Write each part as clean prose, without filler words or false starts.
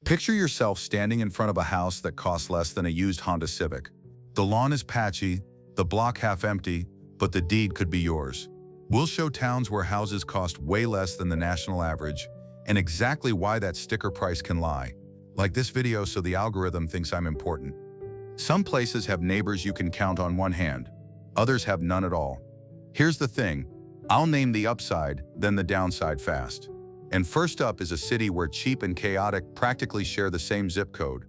Picture yourself standing in front of a house that costs less than a used Honda Civic. The lawn is patchy, the block half empty, but the deed could be yours. We'll show towns where houses cost way less than the national average and exactly why that sticker price can lie. Like this video so the algorithm thinks I'm important. Some places have neighbors you can count on one hand. Others have none at all. Here's the thing. I'll name the upside, then the downside fast. And first up is a city where cheap and chaotic practically share the same zip code.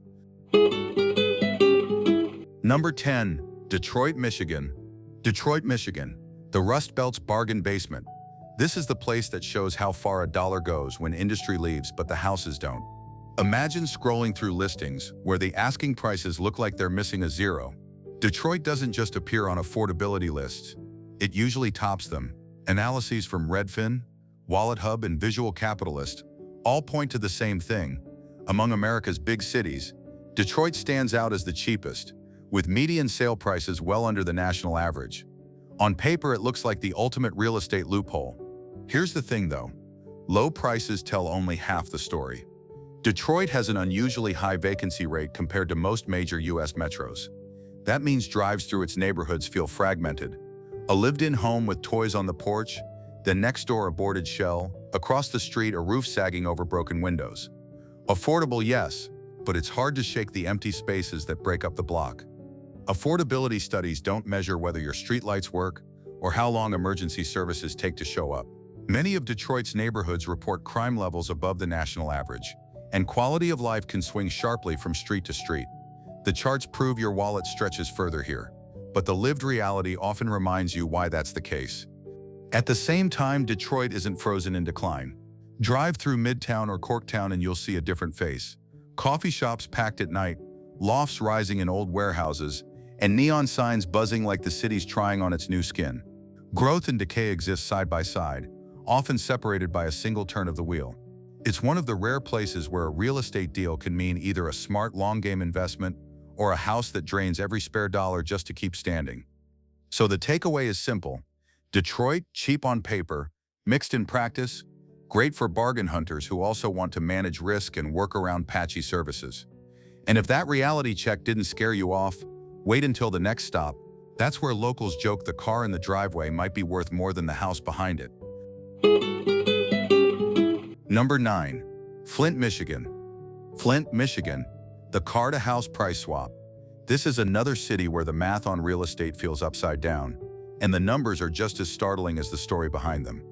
Number 10. Detroit, Michigan. Detroit, Michigan. The Rust Belt's bargain basement. This is the place that shows how far a dollar goes when industry leaves but the houses don't. Imagine scrolling through listings where the asking prices look like they're missing a zero. Detroit doesn't just appear on affordability lists. It usually tops them. Analyses from Redfin, Wallet Hub, and Visual Capitalist all point to the same thing. Among America's big cities, Detroit stands out as the cheapest, with median sale prices well under the national average. On paper, it looks like the ultimate real estate loophole. Here's the thing though, low prices tell only half the story. Detroit has an unusually high vacancy rate compared to most major US metros. That means drives through its neighborhoods feel fragmented. A lived-in home with toys on the porch, then next door a boarded shell, across the street a roof sagging over broken windows. Affordable, yes, but it's hard to shake the empty spaces that break up the block. Affordability studies don't measure whether your streetlights work or how long emergency services take to show up. Many of Detroit's neighborhoods report crime levels above the national average, and quality of life can swing sharply from street to street. The charts prove your wallet stretches further here, but the lived reality often reminds you why that's the case. At the same time, Detroit isn't frozen in decline. Drive through Midtown or Corktown and you'll see a different face. Coffee shops packed at night, lofts rising in old warehouses, and neon signs buzzing like the city's trying on its new skin. Growth and decay exist side by side, often separated by a single turn of the wheel. It's one of the rare places where a real estate deal can mean either a smart long-game investment or a house that drains every spare dollar just to keep standing. So the takeaway is simple. Detroit, cheap on paper, mixed in practice, great for bargain hunters who also want to manage risk and work around patchy services. And if that reality check didn't scare you off, wait until the next stop. That's where locals joke the car in the driveway might be worth more than the house behind it. Number 9. Flint, Michigan. Flint, Michigan. The car-to-house price swap. This is another city where the math on real estate feels upside down, and the numbers are just as startling as the story behind them.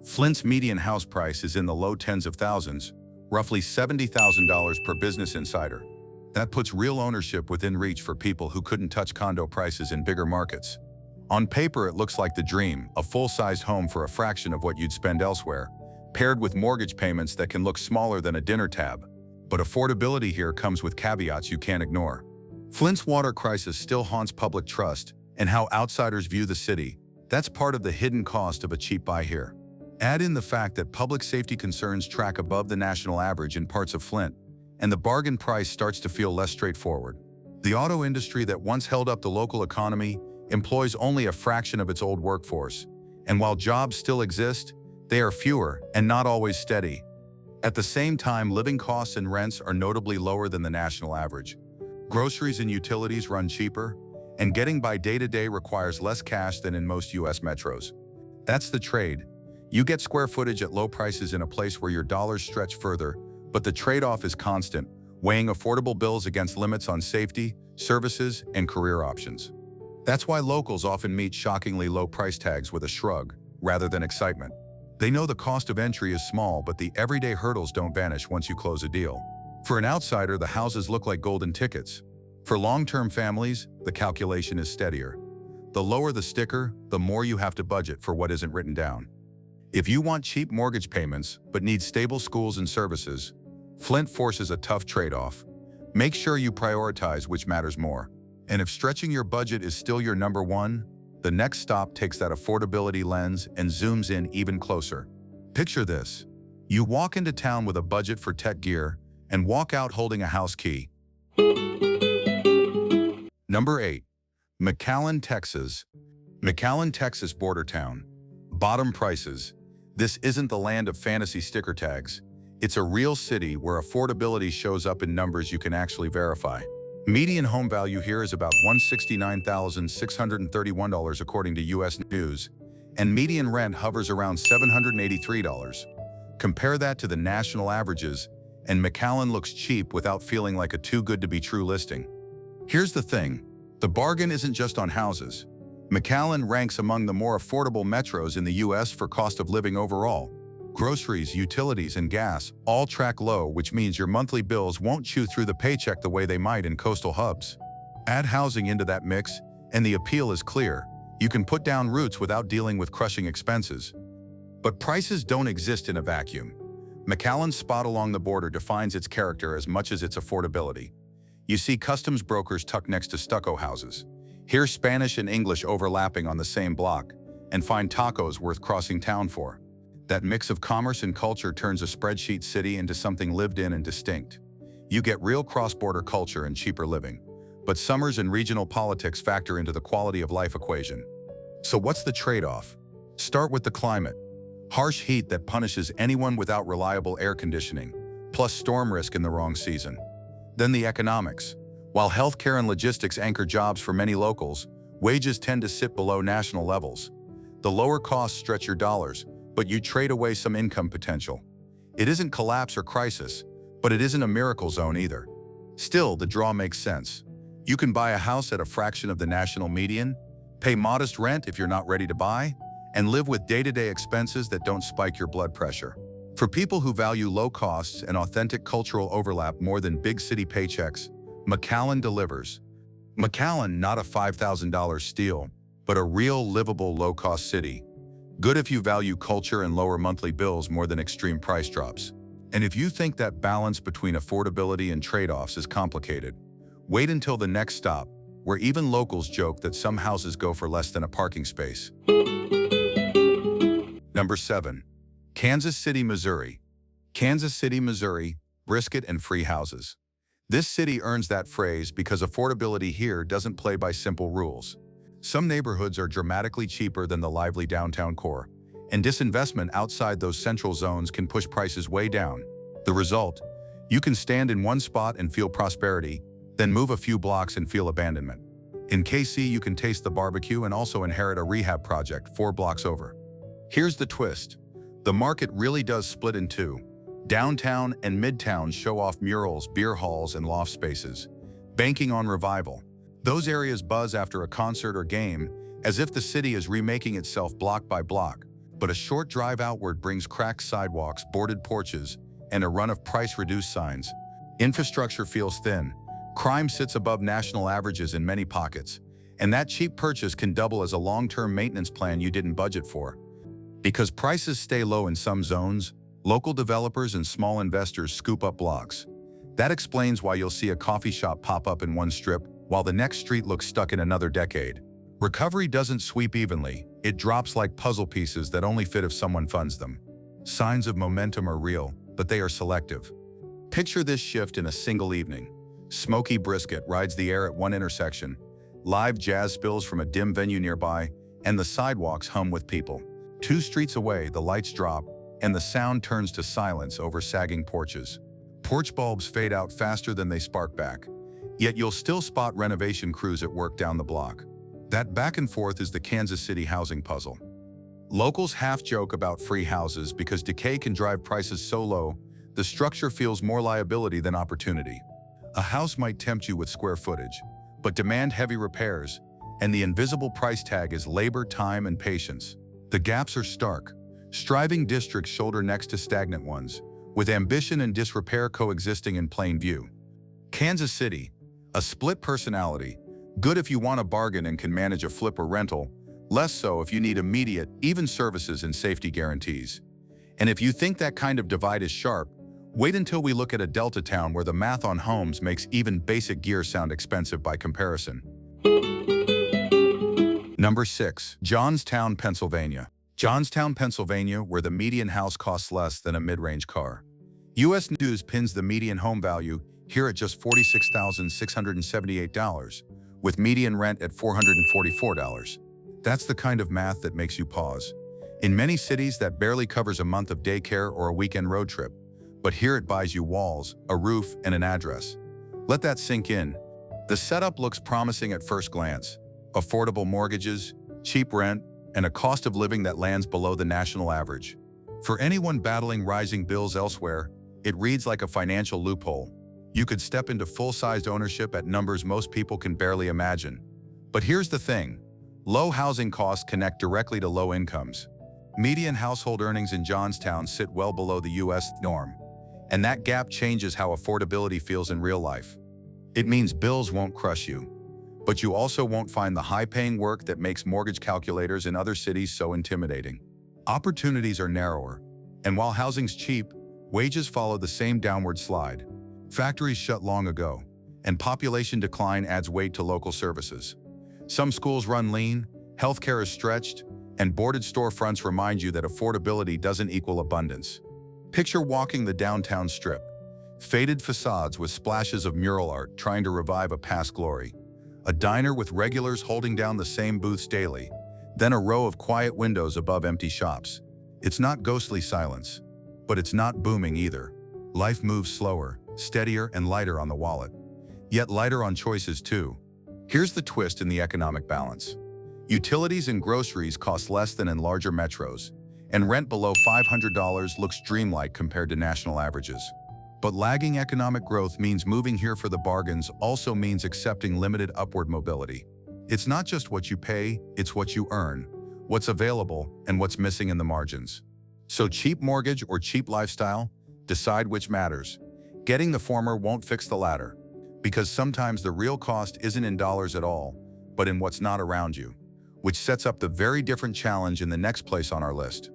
Flint's median house price is in the low tens of thousands, roughly $70,000 per Business Insider. That puts real ownership within reach for people who couldn't touch condo prices in bigger markets. On paper, it looks like the dream, a full-sized home for a fraction of what you'd spend elsewhere, paired with mortgage payments that can look smaller than a dinner tab. But affordability here comes with caveats you can't ignore. Flint's water crisis still haunts public trust and how outsiders view the city. That's part of the hidden cost of a cheap buy here. Add in the fact that public safety concerns track above the national average in parts of Flint, and the bargain price starts to feel less straightforward. The auto industry that once held up the local economy employs only a fraction of its old workforce, and while jobs still exist, they are fewer and not always steady. At the same time, living costs and rents are notably lower than the national average. Groceries and utilities run cheaper, and getting by day-to-day requires less cash than in most US metros. That's the trade. You get square footage at low prices in a place where your dollars stretch further, but the trade-off is constant, weighing affordable bills against limits on safety, services, and career options. That's why locals often meet shockingly low price tags with a shrug, rather than excitement. They know the cost of entry is small, but the everyday hurdles don't vanish once you close a deal. For an outsider, the houses look like golden tickets. For long-term families, the calculation is steadier. The lower the sticker, the more you have to budget for what isn't written down. If you want cheap mortgage payments but need stable schools and services, Flint forces a tough trade-off. Make sure you prioritize which matters more. And if stretching your budget is still your number one, the next stop takes that affordability lens and zooms in even closer. Picture this. You walk into town with a budget for tech gear and walk out holding a house key. Number 8. McAllen, Texas. McAllen, Texas border town. Bottom prices. This isn't the land of fantasy sticker tags. It's a real city where affordability shows up in numbers you can actually verify. Median home value here is about $169,631 according to US News, and median rent hovers around $783. Compare that to the national averages, and McAllen looks cheap without feeling like a too-good-to-be-true listing. Here's the thing. The bargain isn't just on houses. McAllen ranks among the more affordable metros in the US for cost of living overall. Groceries, utilities, and gas all track low, which means your monthly bills won't chew through the paycheck the way they might in coastal hubs. Add housing into that mix, and the appeal is clear. You can put down roots without dealing with crushing expenses. But prices don't exist in a vacuum. McAllen's spot along the border defines its character as much as its affordability. You see customs brokers tucked next to stucco houses. Hear Spanish and English overlapping on the same block, and find tacos worth crossing town for. That mix of commerce and culture turns a spreadsheet city into something lived in and distinct. You get real cross-border culture and cheaper living. But summers and regional politics factor into the quality of life equation. So what's the trade-off? Start with the climate. Harsh heat that punishes anyone without reliable air conditioning, plus storm risk in the wrong season. Then the economics. While healthcare and logistics anchor jobs for many locals, wages tend to sit below national levels. The lower costs stretch your dollars, but you trade away some income potential. It isn't collapse or crisis, but it isn't a miracle zone either. Still, the draw makes sense. You can buy a house at a fraction of the national median, pay modest rent if you're not ready to buy, and live with day-to-day expenses that don't spike your blood pressure. For people who value low costs and authentic cultural overlap more than big city paychecks, McAllen delivers. McAllen, not a $5,000 steal, but a real livable low-cost city. Good if you value culture and lower monthly bills more than extreme price drops. And if you think that balance between affordability and trade-offs is complicated, wait until the next stop, where even locals joke that some houses go for less than a parking space. Number 7. Kansas City, Missouri. Kansas City, Missouri, brisket and free houses. This city earns that phrase because affordability here doesn't play by simple rules. Some neighborhoods are dramatically cheaper than the lively downtown core, and disinvestment outside those central zones can push prices way down. The result? You can stand in one spot and feel prosperity, then move a few blocks and feel abandonment. In KC, you can taste the barbecue and also inherit a rehab project 4 blocks over. Here's the twist. The market really does split in two. Downtown and Midtown show off murals, beer halls, and loft spaces, banking on revival. Those areas buzz after a concert or game, as if the city is remaking itself block by block. But a short drive outward brings cracked sidewalks, boarded porches, and a run of price-reduced signs. Infrastructure feels thin. Crime sits above national averages in many pockets, and that cheap purchase can double as a long-term maintenance plan you didn't budget for. Because prices stay low in some zones, local developers and small investors scoop up blocks. That explains why you'll see a coffee shop pop up in one strip, while the next street looks stuck in another decade. Recovery doesn't sweep evenly. It drops like puzzle pieces that only fit if someone funds them. Signs of momentum are real, but they are selective. Picture this shift in a single evening. Smoky brisket rides the air at one intersection, live jazz spills from a dim venue nearby, and the sidewalks hum with people. 2 streets away, the lights drop, and the sound turns to silence over sagging porches. Porch bulbs fade out faster than they spark back, yet you'll still spot renovation crews at work down the block. That back and forth is the Kansas City housing puzzle. Locals half joke about free houses because decay can drive prices so low, the structure feels more liability than opportunity. A house might tempt you with square footage, but demand heavy repairs, and the invisible price tag is labor, time, and patience. The gaps are stark. Striving districts shoulder next to stagnant ones, with ambition and disrepair coexisting in plain view. Kansas City, a split personality, good if you want a bargain and can manage a flip or rental, less so if you need immediate, even services and safety guarantees. And if you think that kind of divide is sharp, wait until we look at a Delta town where the math on homes makes even basic gear sound expensive by comparison. Number 6. Johnstown, Pennsylvania. Johnstown, Pennsylvania, where the median house costs less than a mid-range car. US News pins the median home value here at just $46,678, with median rent at $444. That's the kind of math that makes you pause. In many cities, that barely covers a month of daycare or a weekend road trip. but here it buys you walls, a roof, and an address. Let that sink in. The setup looks promising at first glance. Affordable mortgages, cheap rent, and a cost of living that lands below the national average. For anyone battling rising bills elsewhere, it reads like a financial loophole. You could step into full-sized ownership at numbers most people can barely imagine. But here's the thing. Low housing costs connect directly to low incomes. Median household earnings in Johnstown sit well below the U.S. norm. And that gap changes how affordability feels in real life. It means bills won't crush you, but you also won't find the high-paying work that makes mortgage calculators in other cities so intimidating. Opportunities are narrower, and while housing's cheap, wages follow the same downward slide. Factories shut long ago, and population decline adds weight to local services. Some schools run lean, healthcare is stretched, and boarded storefronts remind you that affordability doesn't equal abundance. Picture walking the downtown strip. Faded facades with splashes of mural art trying to revive a past glory. A diner with regulars holding down the same booths daily. Then a row of quiet windows above empty shops. It's not ghostly silence, but it's not booming either. Life moves slower, steadier, and lighter on the wallet. Yet lighter on choices too. Here's the twist in the economic balance. Utilities and groceries cost less than in larger metros, and rent below $500 looks dreamlike compared to national averages. But lagging economic growth means moving here for the bargains also means accepting limited upward mobility. It's not just what you pay, it's what you earn, what's available, and what's missing in the margins. So cheap mortgage or cheap lifestyle? Decide which matters. Getting the former won't fix the latter, because sometimes the real cost isn't in dollars at all, but in what's not around you, which sets up the very different challenge in the next place on our list.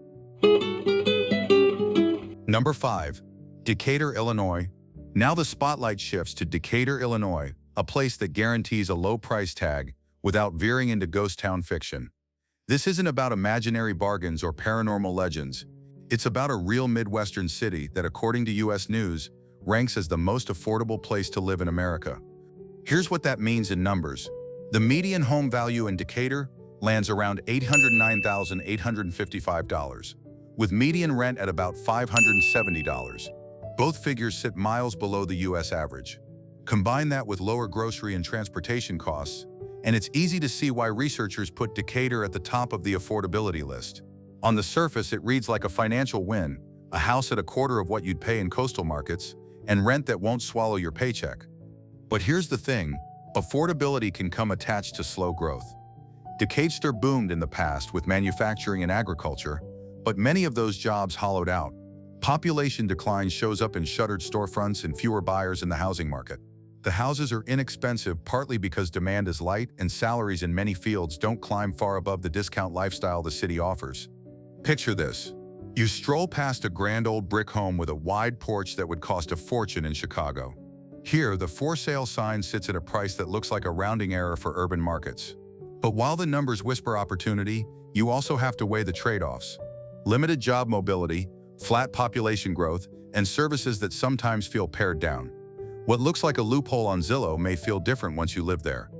Number 5. Decatur, Illinois. Now the spotlight shifts to Decatur, Illinois, a place that guarantees a low price tag without veering into ghost town fiction. This isn't about imaginary bargains or paranormal legends. It's about a real Midwestern city that, according to U.S. News, ranks as the most affordable place to live in America. Here's what that means in numbers. The median home value in Decatur lands around $809,855, with median rent at about $570. Both figures sit miles below the U.S. average. Combine that with lower grocery and transportation costs, and it's easy to see why researchers put Decatur at the top of the affordability list. On the surface, it reads like a financial win, a house at a quarter of what you'd pay in coastal markets, and rent that won't swallow your paycheck. But here's the thing, affordability can come attached to slow growth. Decatur boomed in the past with manufacturing and agriculture, but many of those jobs hollowed out. Population decline shows up in shuttered storefronts and fewer buyers in the housing market. The houses are inexpensive partly because demand is light and salaries in many fields don't climb far above the discount lifestyle the city offers. Picture this. You stroll past a grand old brick home with a wide porch that would cost a fortune in Chicago. Here, the for sale sign sits at a price that looks like a rounding error for urban markets. But while the numbers whisper opportunity, you also have to weigh the trade-offs. Limited job mobility, flat population growth, and services that sometimes feel pared down. What looks like a loophole on Zillow may feel different once you live there.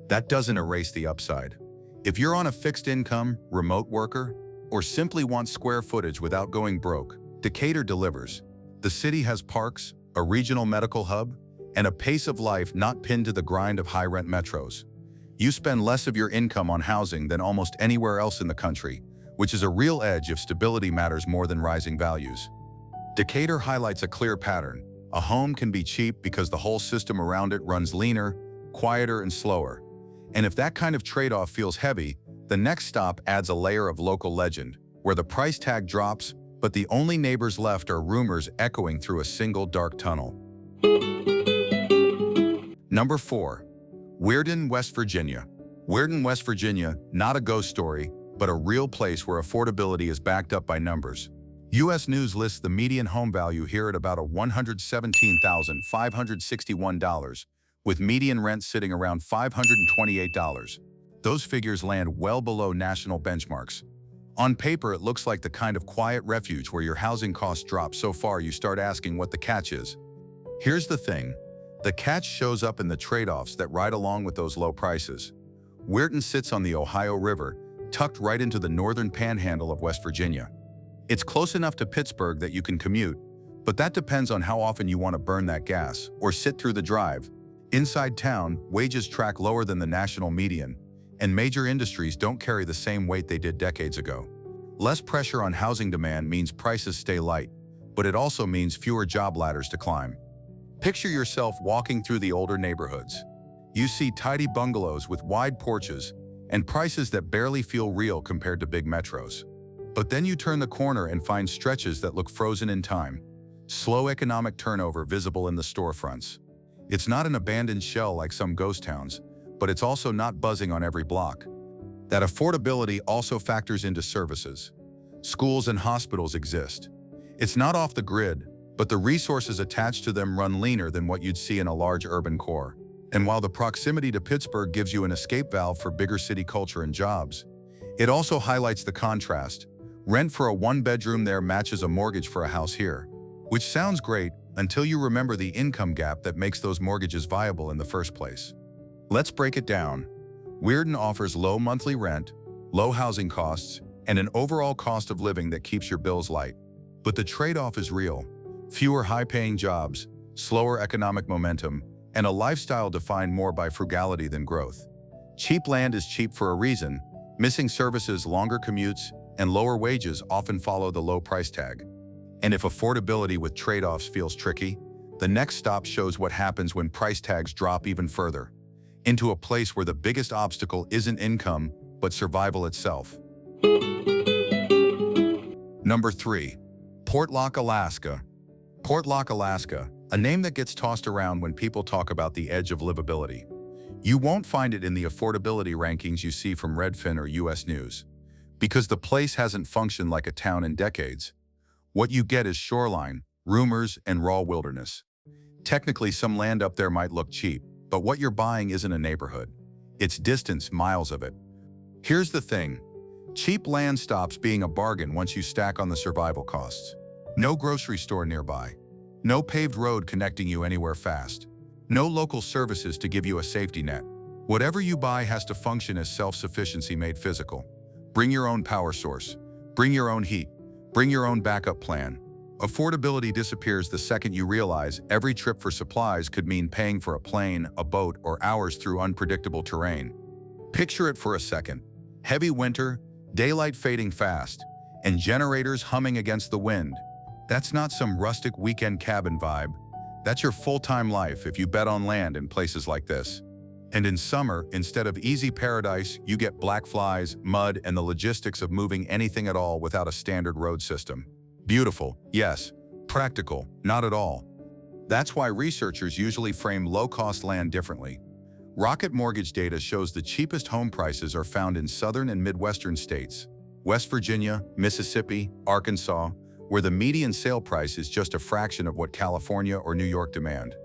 That doesn't erase the upside. If you're on a fixed income, remote worker, or simply want square footage without going broke, Decatur delivers. The city has parks, a regional medical hub, and a pace of life not pinned to the grind of high-rent metros. You spend less of your income on housing than almost anywhere else in the country, which is a real edge if stability matters more than rising values. Decatur highlights a clear pattern. A home can be cheap because the whole system around it runs leaner, quieter, and slower. And if that kind of trade-off feels heavy, the next stop adds a layer of local legend, where the price tag drops, but the only neighbors left are rumors echoing through a single dark tunnel. Number 4. Weirton, West Virginia. Weirton, West Virginia, not a ghost story, but a real place where affordability is backed up by numbers. U.S. News lists the median home value here at about $117,561, with median rent sitting around $528. Those figures land well below national benchmarks. On paper, it looks like the kind of quiet refuge where your housing costs drop so far you start asking what the catch is. Here's the thing. The catch shows up in the trade-offs that ride along with those low prices. Weirton sits on the Ohio River, tucked right into the northern panhandle of West Virginia. It's close enough to Pittsburgh that you can commute, But that depends on how often you want to burn that gas or sit through the drive. Inside town, wages track lower than the national median, and major industries don't carry the same weight they did decades ago. Less pressure on housing demand means prices stay light, but it also means fewer job ladders to climb. Picture yourself walking through the older neighborhoods. You see tidy bungalows with wide porches and prices that barely feel real compared to big metros. But then you turn the corner and find stretches that look frozen in time. Slow economic turnover visible in the storefronts. It's not an abandoned shell like some ghost towns, but it's also not buzzing on every block. That affordability also factors into services. Schools and hospitals exist. It's not off the grid, but the resources attached to them run leaner than what you'd see in a large urban core. And while the proximity to Pittsburgh gives you an escape valve for bigger city culture and jobs, it also highlights the contrast. Rent for a one-bedroom there matches a mortgage for a house here, which sounds great until you remember the income gap that makes those mortgages viable in the first place. Let's break it down. Weirton offers low monthly rent, low housing costs, and an overall cost of living that keeps your bills light. But the trade-off is real. Fewer high-paying jobs, slower economic momentum, and a lifestyle defined more by frugality than growth. Cheap land is cheap for a reason. Missing services, longer commutes, and lower wages often follow the low price tag. And if affordability with trade-offs feels tricky, the next stop shows what happens when price tags drop even further, into a place where the biggest obstacle isn't income, but survival itself. Number 3. Portlock, Alaska. Portlock, Alaska, a name that gets tossed around when people talk about the edge of livability. You won't find it in the affordability rankings you see from Redfin or US News, because the place hasn't functioned like a town in decades. What you get is shoreline, rumors, and raw wilderness. Technically, some land up there might look cheap, but what you're buying isn't a neighborhood. It's distance, miles of it. Here's the thing. Cheap land stops being a bargain once you stack on the survival costs. No grocery store nearby. No paved road connecting you anywhere fast. No local services to give you a safety net. Whatever you buy has to function as self-sufficiency made physical. Bring your own power source. Bring your own heat. Bring your own backup plan. Affordability disappears the second you realize every trip for supplies could mean paying for a plane, a boat, or hours through unpredictable terrain. Picture it for a second. Heavy winter, daylight fading fast, and generators humming against the wind. That's not some rustic weekend cabin vibe. That's your full-time life if you bet on land in places like this. And in summer, instead of easy paradise, you get black flies, mud, and the logistics of moving anything at all without a standard road system. Beautiful, yes. Practical, not at all. That's why researchers usually frame low-cost land differently. Rocket Mortgage data shows the cheapest home prices are found in southern and midwestern states, West Virginia, Mississippi, Arkansas, where the median sale price is just a fraction of what California or New York demand.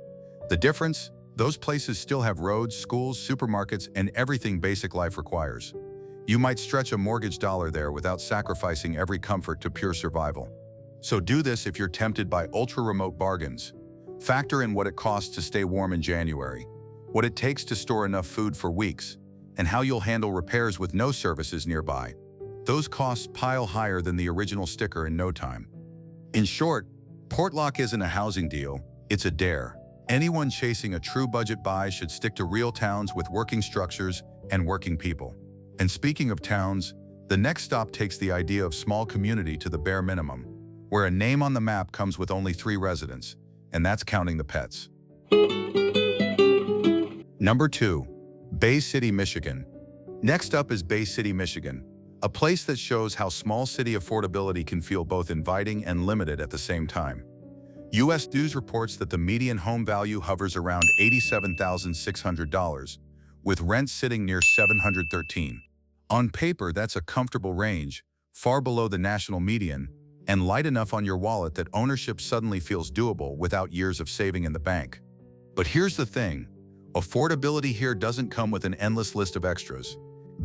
The difference? Those places still have roads, schools, supermarkets, and everything basic life requires. You might stretch a mortgage dollar there without sacrificing every comfort to pure survival. So do this if you're tempted by ultra-remote bargains. Factor in what it costs to stay warm in January, what it takes to store enough food for weeks, and how you'll handle repairs with no services nearby. Those costs pile higher than the original sticker in no time. In short, Portlock isn't a housing deal, it's a dare. Anyone chasing a true budget buy should stick to real towns with working structures and working people. And speaking of towns, the next stop takes the idea of small community to the bare minimum, where a name on the map comes with only 3 residents, and that's counting the pets. Number 2. Bay City, Michigan. Next up is Bay City, Michigan, a place that shows how small city affordability can feel both inviting and limited at the same time. US News reports that the median home value hovers around $87,600, with rent sitting near $713. On paper, that's a comfortable range, far below the national median, and light enough on your wallet that ownership suddenly feels doable without years of saving in the bank. But here's the thing, affordability here doesn't come with an endless list of extras.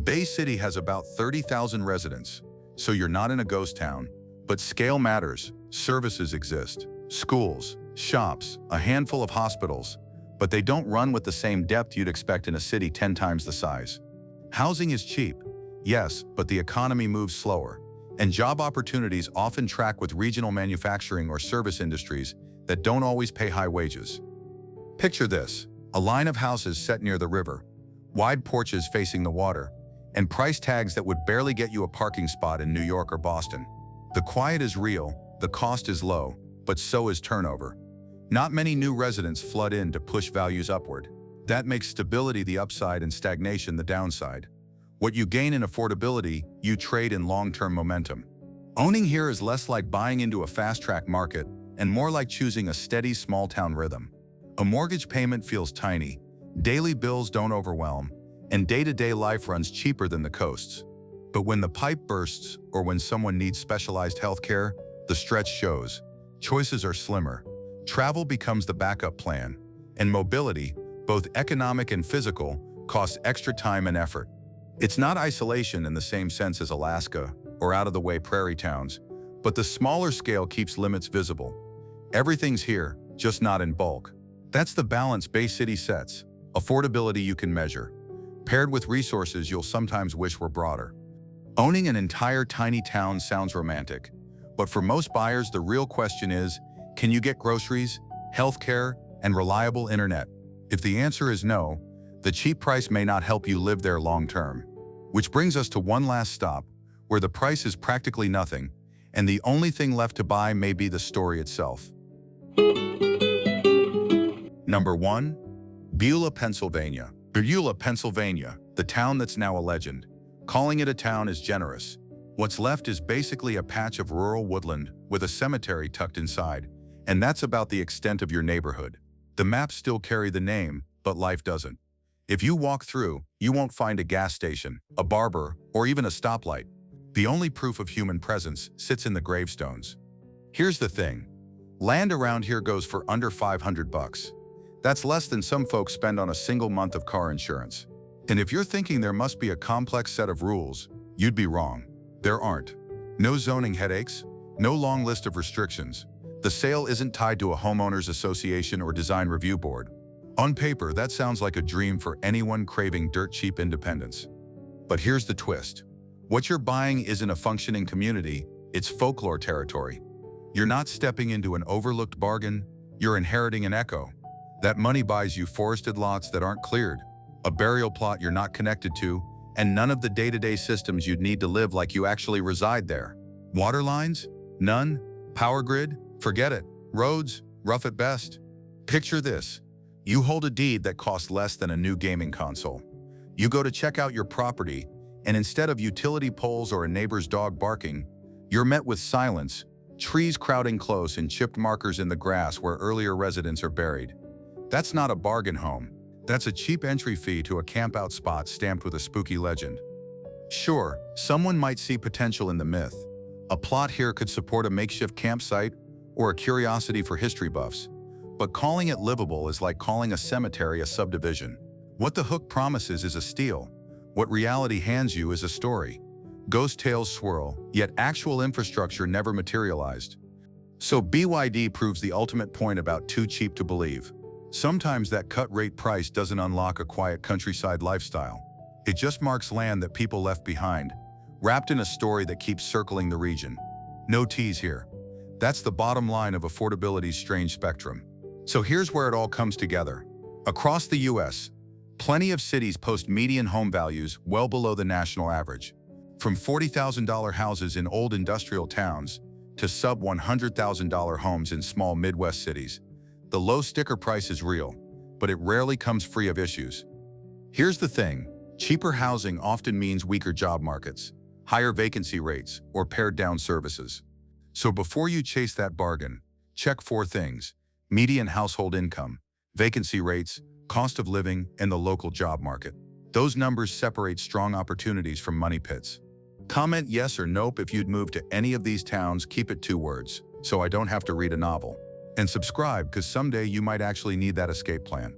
Bay City has about 30,000 residents, so you're not in a ghost town, but scale matters. Services exist, schools, shops, a handful of hospitals, but they don't run with the same depth you'd expect in a city 10 times the size. Housing is cheap, yes, but the economy moves slower, And job opportunities often track with regional manufacturing or service industries that don't always pay high wages. Picture this, a line of houses set near the river, wide porches facing the water, and price tags that would barely get you a parking spot in New York or Boston. The quiet is real, the cost is low, but so is turnover. Not many new residents flood in to push values upward. That makes stability the upside and stagnation the downside. What you gain in affordability, you trade in long-term momentum. Owning here is less like buying into a fast-track market and more like choosing a steady small-town rhythm. A mortgage payment feels tiny, daily bills don't overwhelm, and day-to-day life runs cheaper than the coasts. But when the pipe bursts or when someone needs specialized healthcare, the stretch shows. Choices are slimmer. Travel becomes the backup plan, and mobility, both economic and physical, costs extra time and effort. It's not isolation in the same sense as Alaska or out-of-the-way prairie towns, but the smaller scale keeps limits visible. Everything's here, just not in bulk. That's the balance Bay City sets, affordability you can measure, paired with resources you'll sometimes wish were broader. Owning an entire tiny town sounds romantic, but for most buyers the real question is, can you get groceries, healthcare, and reliable internet? If the answer is no, the cheap price may not help you live there long-term. Which brings us to one last stop, where the price is practically nothing, and the only thing left to buy may be the story itself. Number 1. Beula, Pennsylvania. Beula, Pennsylvania, the town that's now a legend. Calling it a town is generous. What's left is basically a patch of rural woodland with a cemetery tucked inside, and that's about the extent of your neighborhood. The maps still carry the name, but life doesn't. If you walk through, you won't find a gas station, a barber, or even a stoplight. The only proof of human presence sits in the gravestones. Here's the thing. Land around here goes for under $500. That's less than some folks spend on a single month of car insurance. And if you're thinking there must be a complex set of rules, you'd be wrong. There aren't. No zoning headaches, no long list of restrictions. The sale isn't tied to a homeowners association or design review board. On paper, that sounds like a dream for anyone craving dirt-cheap independence. But here's the twist. What you're buying isn't a functioning community, it's folklore territory. You're not stepping into an overlooked bargain, you're inheriting an echo. That money buys you forested lots that aren't cleared, a burial plot you're not connected to, and none of the day-to-day systems you'd need to live like you actually reside there. Water lines? None. Power grid? Forget it. Roads? Rough at best. Picture this. You hold a deed that costs less than a new gaming console. You go to check out your property, and instead of utility poles or a neighbor's dog barking, you're met with silence, trees crowding close and chipped markers in the grass where earlier residents are buried. That's not a bargain home. That's a cheap entry fee to a campout spot stamped with a spooky legend. Sure, someone might see potential in the myth. A plot here could support a makeshift campsite or a curiosity for history buffs. But calling it livable is like calling a cemetery a subdivision. What the hook promises is a steal. What reality hands you is a story. Ghost tales swirl, yet actual infrastructure never materialized. So BYD proves the ultimate point about too cheap to believe. Sometimes that cut-rate price doesn't unlock a quiet countryside lifestyle. It just marks land that people left behind, wrapped in a story that keeps circling the region. No tease here. That's the bottom line of affordability's strange spectrum. So here's where it all comes together. Across the US, plenty of cities post median home values well below the national average. From $40,000 houses in old industrial towns to sub-$100,000 homes in small Midwest cities. The low sticker price is real, but it rarely comes free of issues. Here's the thing. Cheaper housing often means weaker job markets, higher vacancy rates, or pared-down services. So before you chase that bargain, check 4 things: median household income, vacancy rates, cost of living, and the local job market. Those numbers separate strong opportunities from money pits. Comment yes or nope if you'd move to any of these towns. Keep it 2 words, so I don't have to read a novel. And subscribe, because someday you might actually need that escape plan.